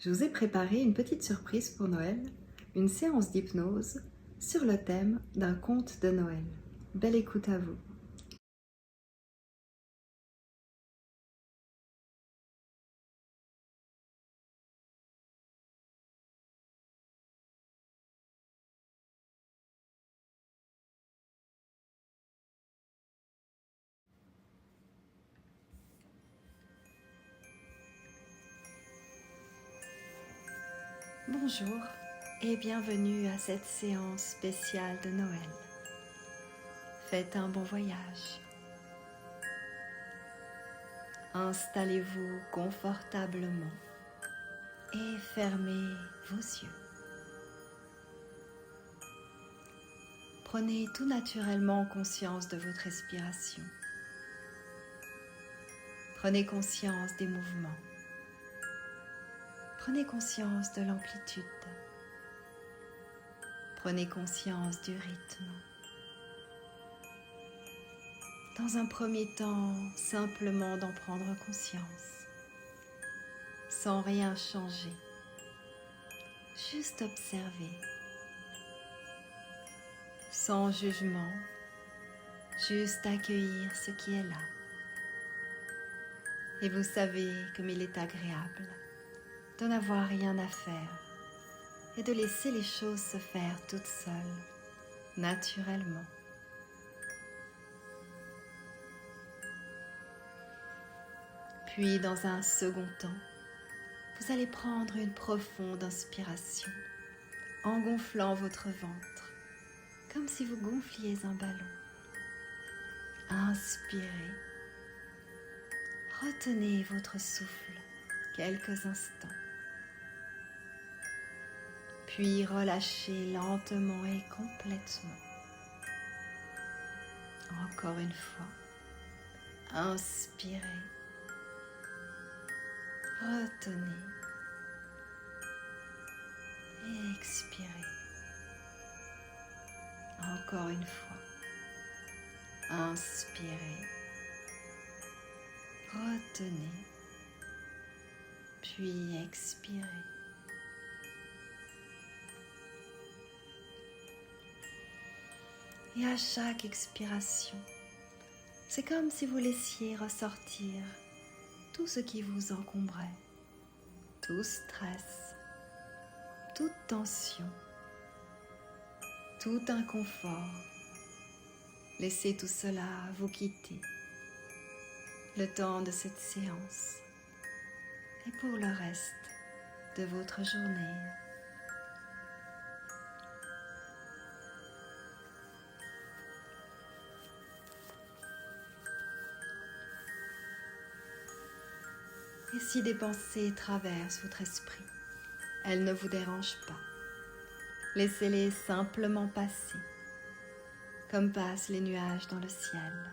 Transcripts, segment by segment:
Je vous ai préparé une petite surprise pour Noël, une séance d'hypnose sur le thème d'un conte de Noël. Belle écoute à vous. Bonjour et bienvenue à cette séance spéciale de Noël. Faites un bon voyage. Installez-vous confortablement et fermez vos yeux. Prenez tout naturellement conscience de votre respiration. Prenez conscience des mouvements. Prenez conscience de l'amplitude. Prenez conscience du rythme. Dans un premier temps, simplement d'en prendre conscience, sans rien changer, juste observer, sans jugement, juste accueillir ce qui est là. Et vous savez comme il est agréable de n'avoir rien à faire et de laisser les choses se faire toutes seules, naturellement. Puis dans un second temps, vous allez prendre une profonde inspiration en gonflant votre ventre, comme si vous gonfliez un ballon. Inspirez, retenez votre souffle quelques instants. Puis relâchez lentement et complètement. Encore une fois, inspirez, retenez et expirez. Encore une fois, inspirez, retenez, puis expirez. Et à chaque expiration, c'est comme si vous laissiez ressortir tout ce qui vous encombrait, tout stress, toute tension, tout inconfort. Laissez tout cela vous quitter le temps de cette séance et pour le reste de votre journée. Et si des pensées traversent votre esprit, elles ne vous dérangent pas. Laissez-les simplement passer, comme passent les nuages dans le ciel.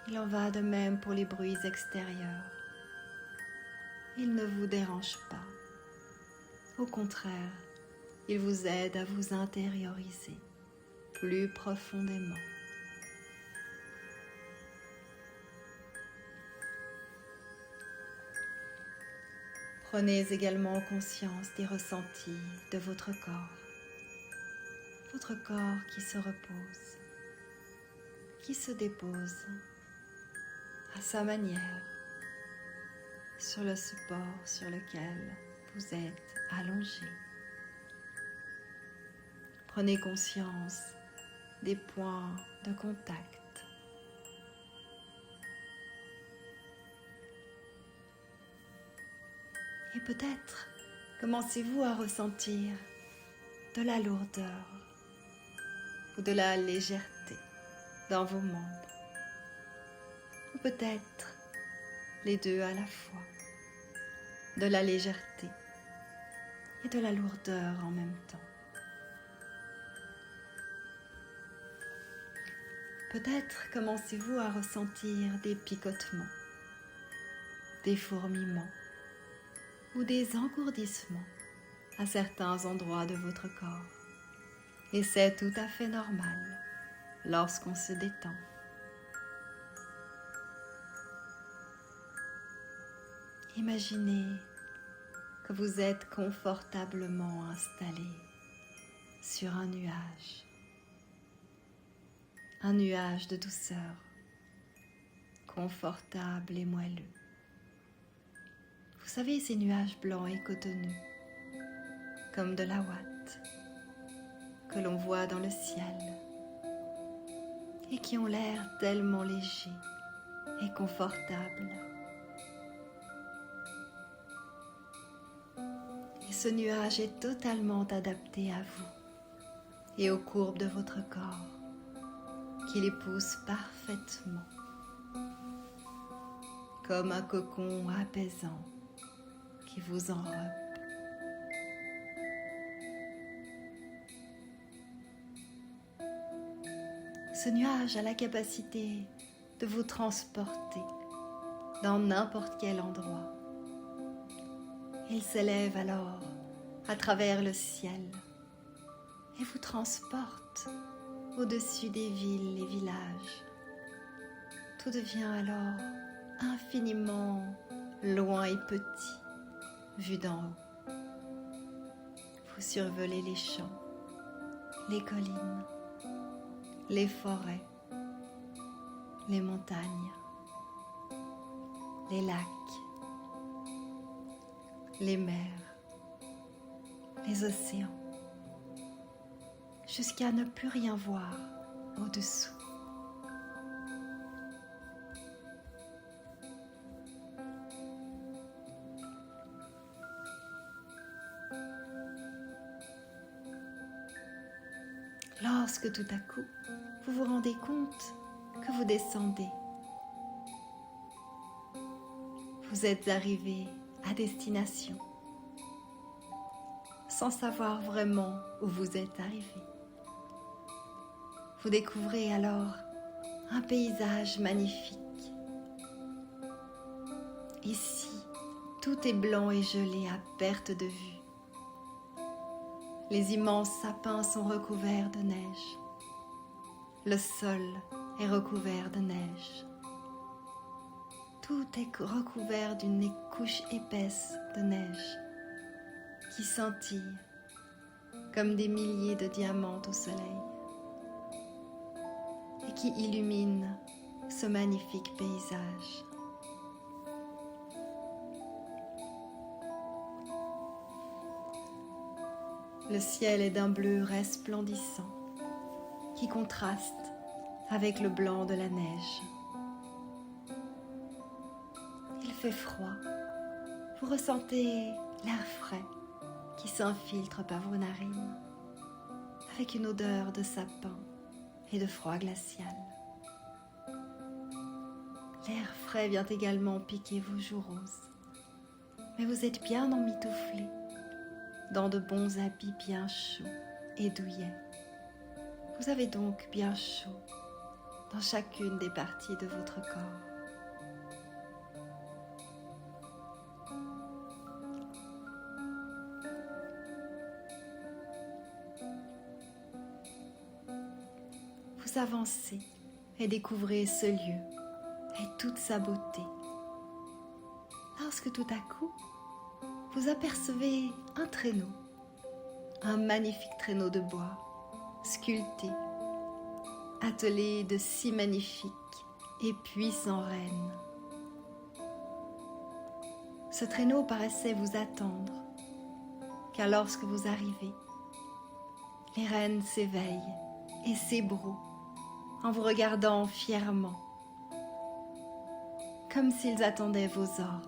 Il en va de même pour les bruits extérieurs. Ils ne vous dérangent pas. Au contraire, ils vous aident à vous intérioriser plus profondément. Prenez également conscience des ressentis de votre corps qui se repose, qui se dépose à sa manière sur le support sur lequel vous êtes allongé. Prenez conscience des points de contact. Et peut-être commencez-vous à ressentir de la lourdeur ou de la légèreté dans vos membres. Ou peut-être les deux à la fois, de la légèreté et de la lourdeur en même temps. Peut-être commencez-vous à ressentir des picotements, des fourmillements ou des engourdissements à certains endroits de votre corps. Et c'est tout à fait normal lorsqu'on se détend. Imaginez que vous êtes confortablement installé sur un nuage de douceur, confortable et moelleux. Vous savez, ces nuages blancs et cotonneux, comme de la ouate, que l'on voit dans le ciel, et qui ont l'air tellement légers et confortables. Et ce nuage est totalement adapté à vous et aux courbes de votre corps, qui les pousse parfaitement, comme un cocon apaisant qui vous enrobe. Ce nuage a la capacité de vous transporter dans n'importe quel endroit. Il s'élève alors à travers le ciel et vous transporte au-dessus des villes et villages. Tout devient alors infiniment loin et petit, vu d'en haut. Vous survolez les champs, les collines, les forêts, les montagnes, les lacs, les mers, les océans, jusqu'à ne plus rien voir au-dessous. Lorsque tout à coup, vous vous rendez compte que vous descendez, vous êtes arrivé à destination, sans savoir vraiment où vous êtes arrivé. Vous découvrez alors un paysage magnifique. Ici, tout est blanc et gelé à perte de vue. Les immenses sapins sont recouverts de neige. Le sol est recouvert de neige. Tout est recouvert d'une couche épaisse de neige qui scintille comme des milliers de diamants au soleil et qui illumine ce magnifique paysage. Le ciel est d'un bleu resplendissant qui contraste avec le blanc de la neige. Il fait froid. Vous ressentez l'air frais qui s'infiltre par vos narines avec une odeur de sapin et de froid glacial. L'air frais vient également piquer vos joues roses, mais vous êtes bien emmitouflé dans de bons habits bien chauds et douillets. Vous avez donc bien chaud dans chacune des parties de votre corps. Vous avancez et découvrez ce lieu et toute sa beauté. Lorsque tout à coup, vous apercevez un traîneau, un magnifique traîneau de bois, sculpté, attelé de 6 magnifiques et puissants rennes. Ce traîneau paraissait vous attendre, car lorsque vous arrivez, les rennes s'éveillent et s'ébrouent en vous regardant fièrement, comme s'ils attendaient vos ordres.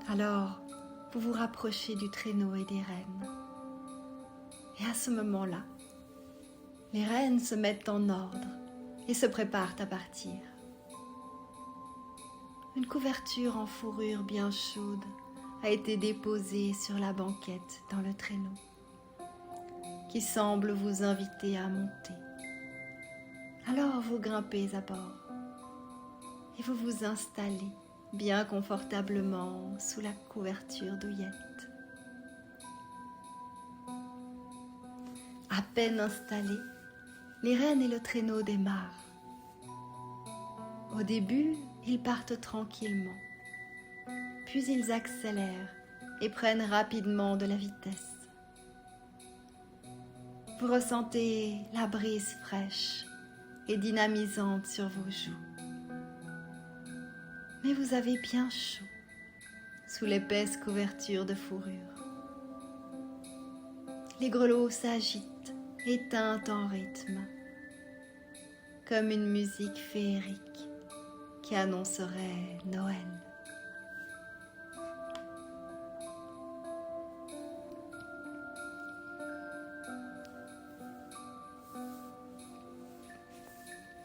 Alors, vous vous rapprochez du traîneau et des rennes. Et à ce moment-là, les rennes se mettent en ordre et se préparent à partir. Une couverture en fourrure bien chaude a été déposée sur la banquette dans le traîneau, qui semble vous inviter à monter. Alors vous grimpez à bord et vous vous installez bien confortablement sous la couverture douillette. À peine installés, les rennes et le traîneau démarrent. Au début, ils partent tranquillement, puis ils accélèrent et prennent rapidement de la vitesse. Vous ressentez la brise fraîche et dynamisante sur vos joues. Mais vous avez bien chaud sous l'épaisse couverture de fourrure. Les grelots s'agitent et tintent en rythme, comme une musique féerique qui annoncerait Noël.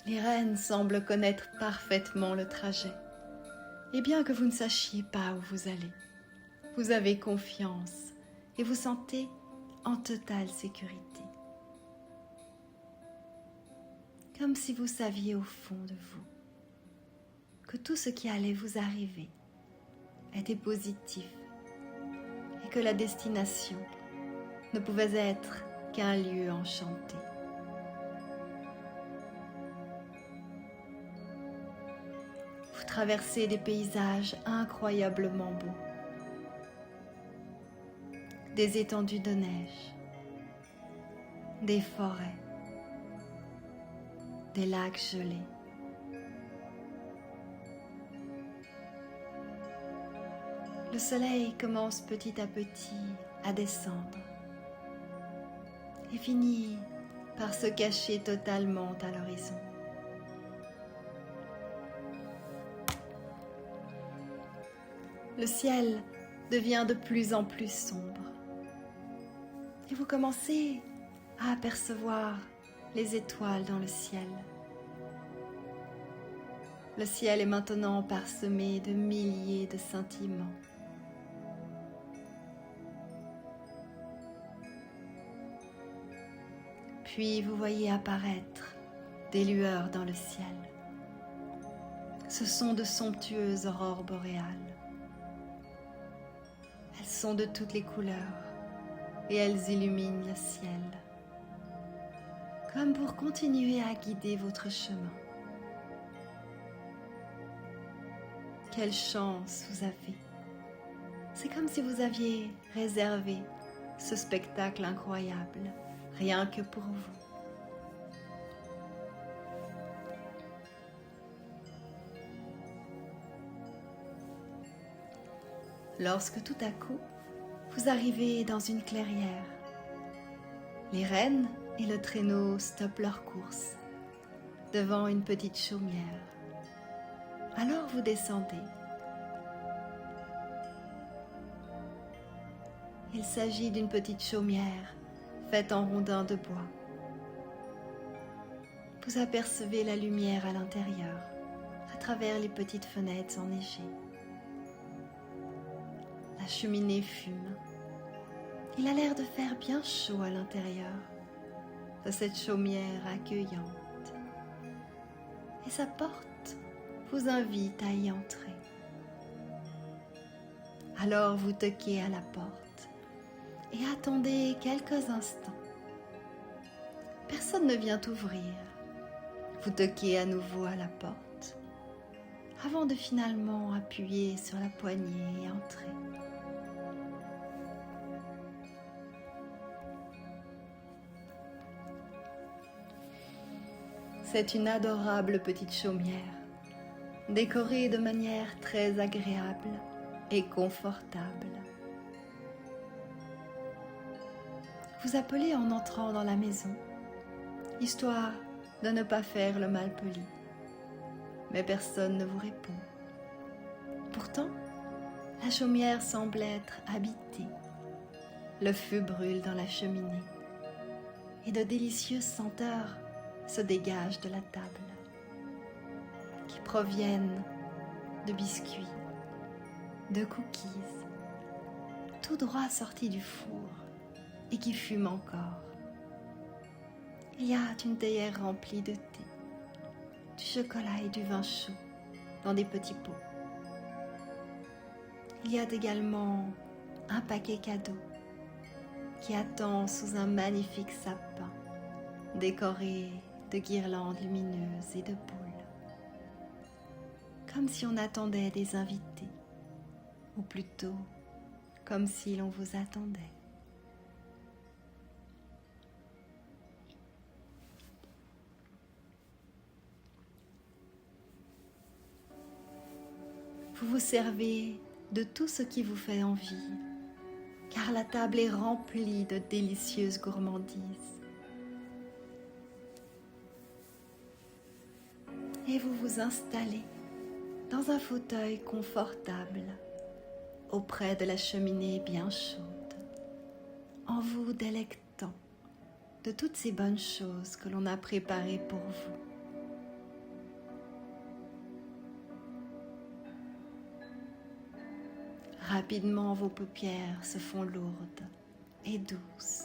Les rennes semblent connaître parfaitement le trajet. Et bien que vous ne sachiez pas où vous allez, vous avez confiance et vous sentez en totale sécurité. Comme si vous saviez au fond de vous que tout ce qui allait vous arriver était positif et que la destination ne pouvait être qu'un lieu enchanté. Vous traversez des paysages incroyablement beaux, des étendues de neige, des forêts, des lacs gelés. Le soleil commence petit à petit à descendre et finit par se cacher totalement à l'horizon. Le ciel devient de plus en plus sombre et vous commencez à apercevoir les étoiles dans le ciel. Le ciel est maintenant parsemé de milliers de scintillements. Puis vous voyez apparaître des lueurs dans le ciel. Ce sont de somptueuses aurores boréales. Elles sont de toutes les couleurs et elles illuminent le ciel, comme pour continuer à guider votre chemin. Quelle chance vous avez! C'est comme si vous aviez réservé ce spectacle incroyable, rien que pour vous. Lorsque tout à coup, vous arrivez dans une clairière, les rennes et le traîneau stoppent leur course devant une petite chaumière. Alors vous descendez. Il s'agit d'une petite chaumière faite en rondins de bois. Vous apercevez la lumière à l'intérieur, à travers les petites fenêtres enneigées. La cheminée fume. Il a l'air de faire bien chaud à l'intérieur de cette chaumière accueillante. Et sa porte vous invite à y entrer. Alors vous toquez à la porte et attendez quelques instants. Personne ne vient ouvrir. Vous toquez à nouveau à la porte avant de finalement appuyer sur la poignée et entrer. C'est une adorable petite chaumière, décorée de manière très agréable et confortable. Vous appelez en entrant dans la maison, histoire de ne pas faire le malpoli, mais personne ne vous répond. Pourtant, la chaumière semble être habitée. Le feu brûle dans la cheminée et de délicieuses senteurs se dégagent de la table, qui proviennent de biscuits, de cookies, tout droit sortis du four et qui fument encore. Il y a une théière remplie de thé, du chocolat et du vin chaud dans des petits pots. Il y a également un paquet cadeau qui attend sous un magnifique sapin décoré de guirlandes lumineuses et de boules, comme si on attendait des invités, ou plutôt comme si l'on vous attendait. Vous vous servez de tout ce qui vous fait envie, car la table est remplie de délicieuses gourmandises. Et vous vous installez dans un fauteuil confortable auprès de la cheminée bien chaude, en vous délectant de toutes ces bonnes choses que l'on a préparées pour vous. Rapidement, vos paupières se font lourdes et douces,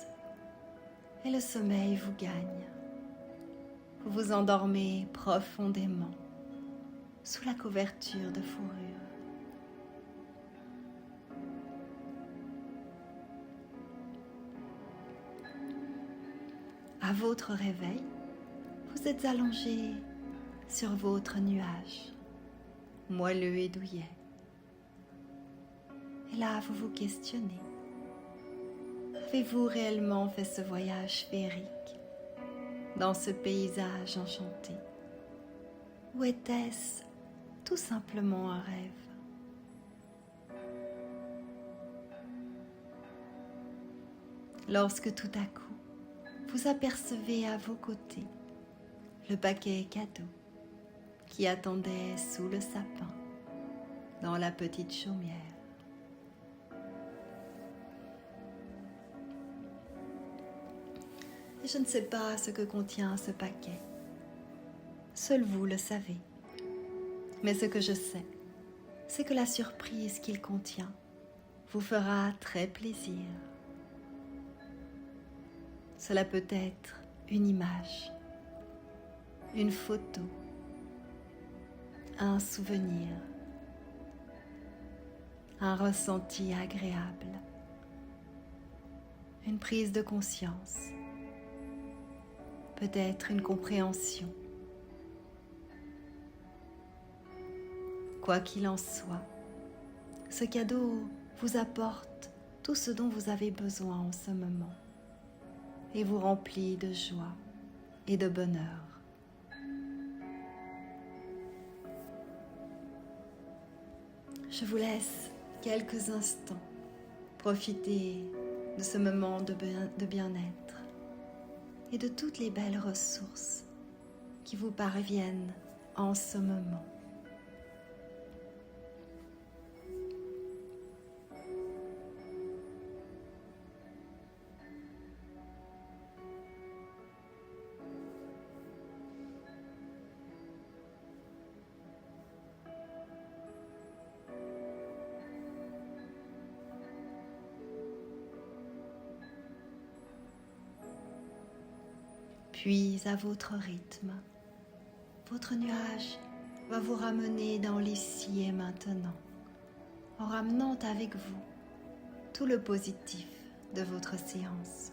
et le sommeil vous gagne. Vous vous endormez profondément sous la couverture de fourrure. À votre réveil, vous êtes allongé sur votre nuage, moelleux et douillet. Et là, vous vous questionnez. Avez-vous réellement fait ce voyage féerique dans ce paysage enchanté? Ou était-ce tout simplement un rêve? Lorsque tout à coup, vous apercevez à vos côtés le paquet cadeau qui attendait sous le sapin, dans la petite chaumière. Et je ne sais pas ce que contient ce paquet. Seul vous le savez. Mais ce que je sais, c'est que la surprise qu'il contient vous fera très plaisir. Cela peut être une image, une photo, un souvenir, un ressenti agréable, une prise de conscience, peut-être une compréhension. Quoi qu'il en soit, ce cadeau vous apporte tout ce dont vous avez besoin en ce moment et vous remplit de joie et de bonheur. Je vous laisse quelques instants profiter de ce moment de bien-être et de toutes les belles ressources qui vous parviennent en ce moment. Puis, à votre rythme, votre nuage va vous ramener dans l'ici et maintenant, en ramenant avec vous tout le positif de votre séance.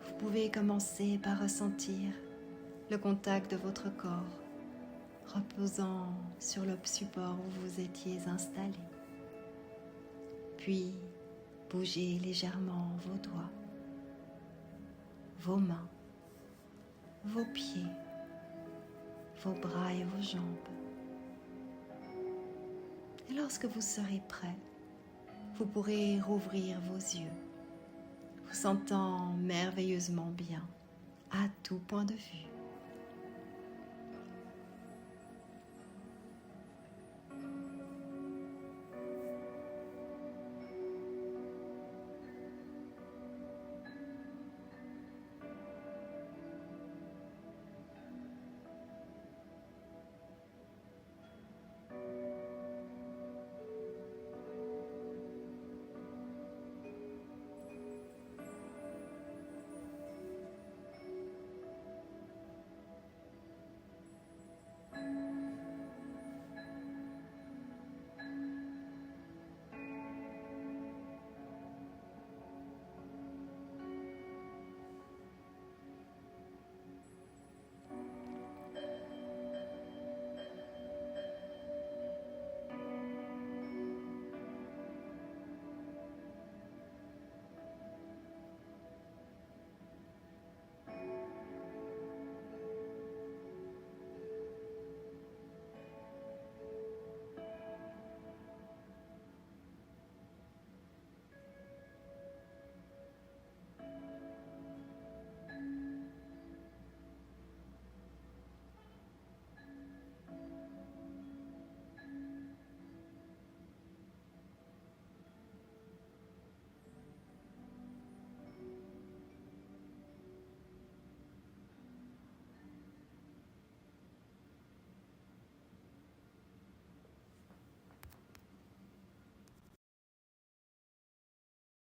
Vous pouvez commencer par ressentir le contact de votre corps reposant sur le support où vous étiez installé. Puis, bougez légèrement vos doigts, vos mains, vos pieds, vos bras et vos jambes. Et lorsque vous serez prêt, vous pourrez rouvrir vos yeux, vous sentant merveilleusement bien à tout point de vue.